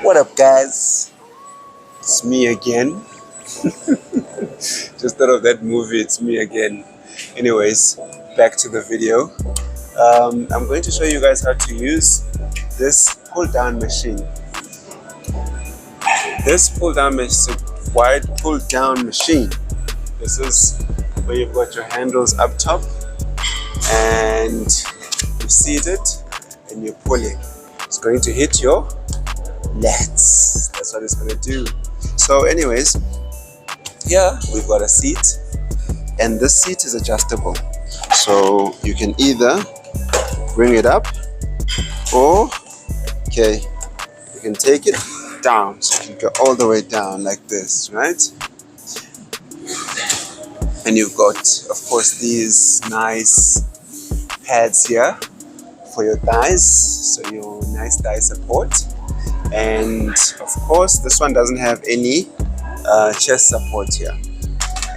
What up, guys? It's me again. Just thought of that movie, It's Me Again. Anyways, back to the video. I'm going to show you guys how to use this pull-down machine. This pull-down machine, wide pull-down machine. This is where you've got your handles up top and you seat it and you're pulling. It's going to hit your lats. That's what it's going to do. So anyways, here we've got a seat, and this seat is adjustable. So you can either bring it up or, you can take it down. So you can go all the way down like this, right? And you've got, of course, these nice pads here for your thighs, so your nice thigh support. And of course, this one doesn't have any chest support here.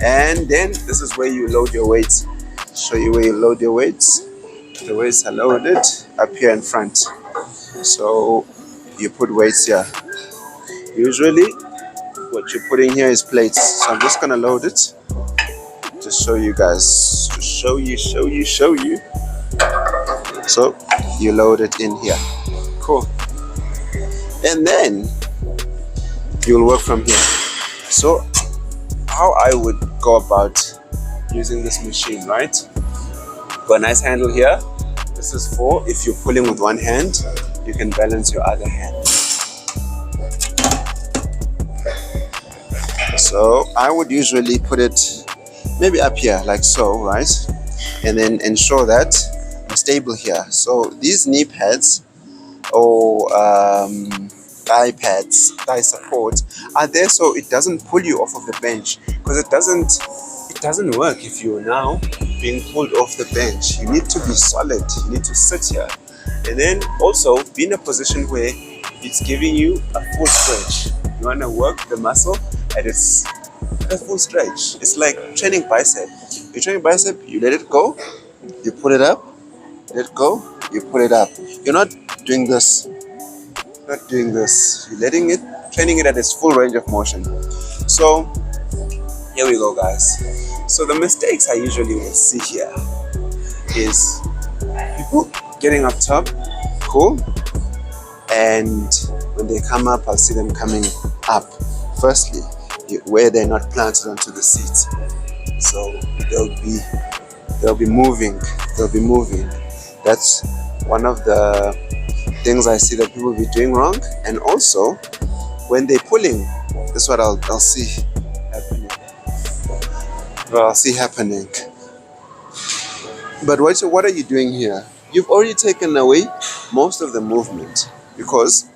And then this is where you load your weights. Show you where you load your weights. The weights are loaded up here in front. So you put weights here. Usually what you put in here is plates. So I'm just gonna load it. Just show you guys. To show you. So you load it in here. Cool. And then you'll work from here. So how I would go about using this machine, right? Got a nice handle here. This is for if you're pulling with one hand, you can balance your other hand. So I would usually put it maybe up here like so, right? And then ensure that I'm stable here. So these knee pads or thigh pads, thigh support are there so it doesn't pull you off of the bench, because it doesn't work if you're now being pulled off the bench. You need to be solid. You need to sit here, and then also be in a position where it's giving you a full stretch. You want to work the muscle at its full stretch. It's like training bicep. You train bicep, you let it go, you put it up, let it go, you put it up. You're not doing this. You're letting it, training it at its full range of motion. So here we go, guys. So the mistakes I usually will see here is people getting up top, cool, and when they come up, I'll see them coming up. Firstly, where they're not planted onto the seat, so they'll be moving. That's one of the things I see that people be doing wrong. And also when they're pulling, this is what I'll see happening. But what are you doing here? You've already taken away most of the movement, because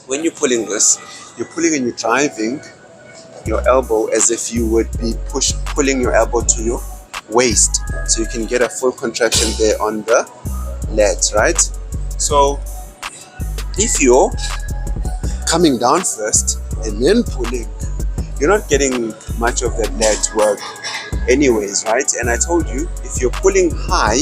when you're pulling this, you're pulling and you're driving your elbow as if you would be pulling your elbow to your waist, so you can get a full contraction there on the lats, right? So if you're coming down first and then pulling, you're not getting much of that lat work anyways, right? And I told you, if you're pulling high,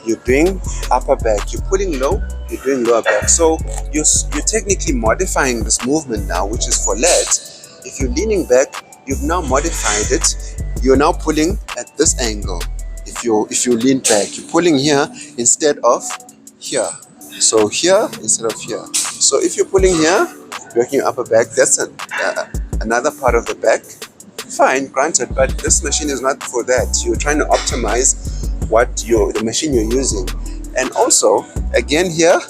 you're doing upper back. You're pulling low, you're doing lower back. So you're technically modifying this movement now, which is for lat. If you're leaning back, you've now modified it. You're now pulling at this angle. If you lean back, you're pulling here instead of here. So here instead of here. So if you're pulling here, working your upper back, that's another part of the back. Fine, granted, but this machine is not for that. You're trying to optimize the machine you're using. And also, again here,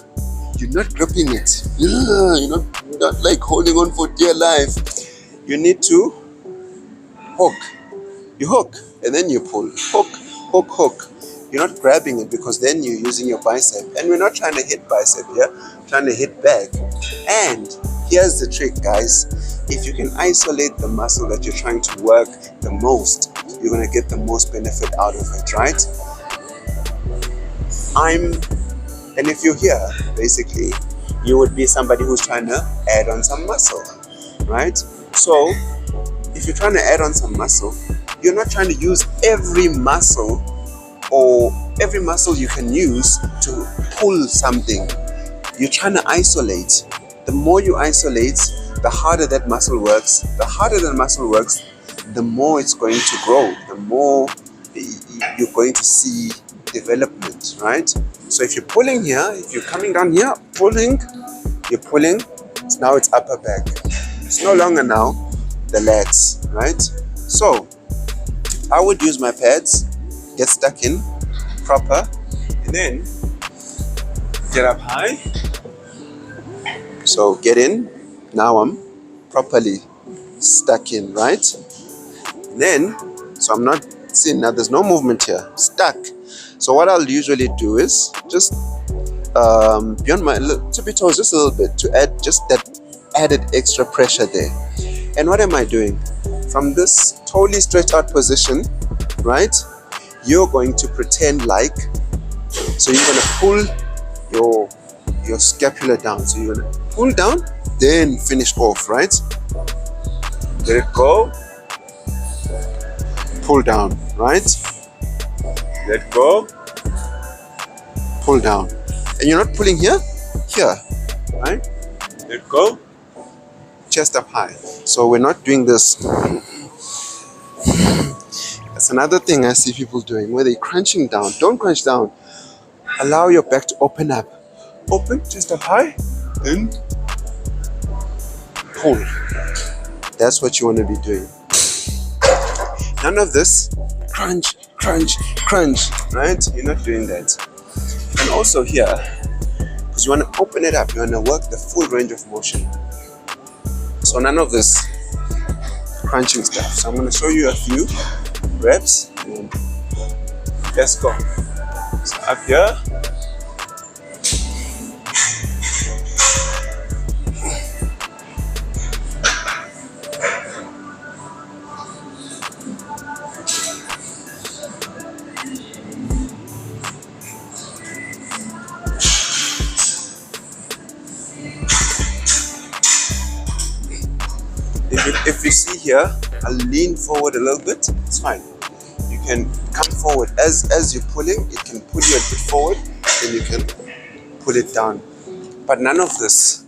you're not gripping it. You're not like holding on for dear life. You need to hook. You hook and then you pull. Hook. You're not grabbing it, because then you're using your bicep. And we're not trying to hit bicep here, we're trying to hit back. And here's the trick, guys. If you can isolate the muscle that you're trying to work the most, you're going to get the most benefit out of it, right? And if you're here, basically, you would be somebody who's trying to add on some muscle, right? So if you're trying to add on some muscle, you're not trying to use every muscle you can use to pull something. You're trying to isolate The more you isolate, the harder that muscle works. The harder that muscle works, the more it's going to grow, the more you're going to see development, right? So if you're pulling here, if you're coming down here, you're pulling, now it's upper back. It's no longer now the legs, right? So I would use my pads, get stuck in proper, and then get up high. So get in, now I'm properly stuck in, right? And then, so I'm not, see now there's no movement here, stuck. So what I'll usually do is just beyond my tippy toes just a little bit to add just that added extra pressure there. And what am I doing? From this totally stretched out position, right? You're going to pretend like, so you're going to pull your scapula down. So you're going to pull down, then finish off, right? Let it go. Pull down, right? Let go. Pull down. And you're not pulling here, right? Let go. Chest up high. So we're not doing this. That's another thing I see people doing, where they're crunching down. Don't crunch down. Allow your back to open up. Open, chest up high, then pull. That's what you want to be doing. None of this crunch, crunch, crunch, right? You're not doing that. And also here, because you want to open it up, you want to work the full range of motion. So none of this crunching stuff. So I'm going to show you a few reps. Let's go. So up here. If you see here, I'll lean forward a little bit. It's fine. You can come forward as you're pulling. It can pull you a bit forward, then you can pull it down. But none of this,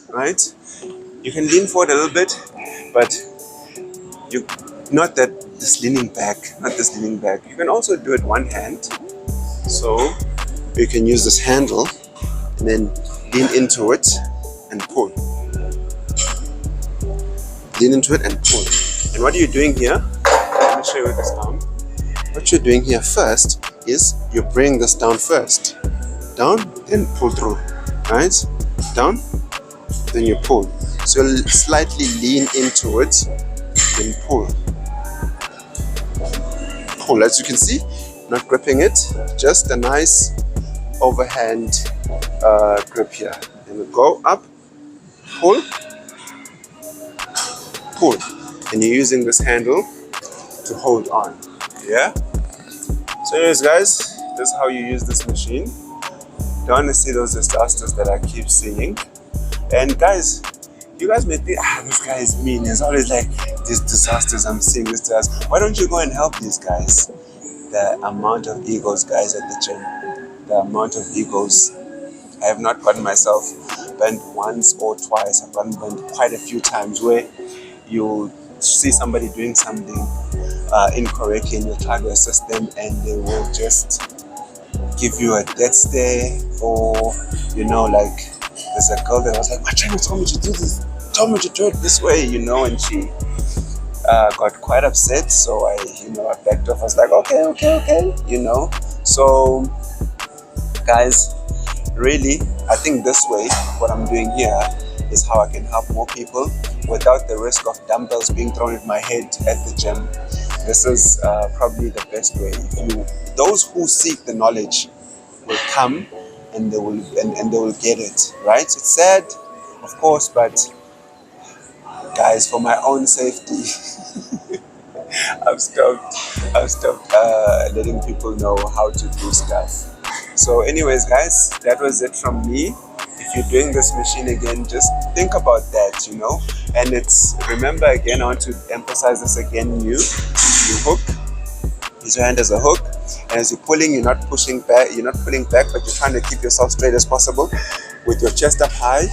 right? You can lean forward a little bit, but you not this leaning back. You can also do it one hand. So you can use this handle and then lean into it and pull. Lean into it and pull. And what are you doing here? Let me show you this down. What you're doing here first is you bring this down first. Down, then pull through. Right? Down, then you pull. So you'll slightly lean into it, then pull. Pull. As you can see, not gripping it, just a nice overhand grip here. And we go up, pull, pull, and you're using this handle to hold on. Yeah. So anyways guys, this is how you use this machine. Don't want to see those disasters that I keep seeing. And guys, you guys may think, this guy is mean. There's always like these disasters I'm seeing, this disaster. Why don't you go and help these guys? The amount of egos, guys, at the gym, the amount of egos. I have not gotten myself bent once or twice. I've gotten bent quite a few times where you see somebody doing something incorrectly and you try to assist them and they will just give you a death stare, or like there's a girl that was like, my trainer told me to do this, told me to do it this way, and she got quite upset. So I backed off. I was like, okay, So guys, really, I think this way, what I'm doing here is how I can help more people without the risk of dumbbells being thrown at my head at the gym. This is probably the best way. Those who seek the knowledge will come and they will get it, right? It's sad, of course, but guys, for my own safety, I've stopped letting people know how to do stuff. So anyways guys, that was it from me. If you're doing this machine again, just think about that, and remember again, I want to emphasize this again, you hook, use your hand as a hook, and as you're pulling, you're not pulling back, but you're trying to keep yourself straight as possible with your chest up high.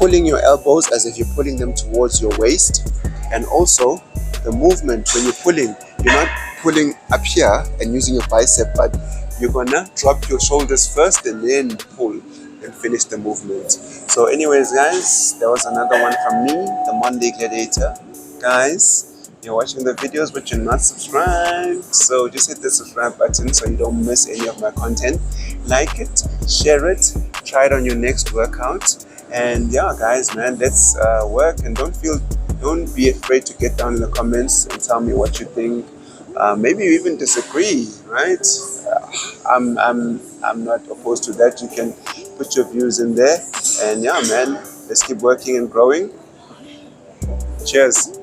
pulling your elbows as if you're pulling them towards your waist. And also the movement when you're pulling, you're not pulling up here and using your bicep, but you're gonna drop your shoulders first and then pull and finish the movement. So anyways guys, that was another one from me, the Monday Gladiator. Guys, you're watching the videos but you're not subscribed, so just hit the subscribe button so you don't miss any of my content. Like it, share it, try it on your next workout. And yeah guys, man, let's work. And don't be afraid to get down in the comments and tell me what you think. Maybe you even disagree, right? I'm not opposed to that. You can put your views in there. And yeah man, let's keep working and growing. Cheers.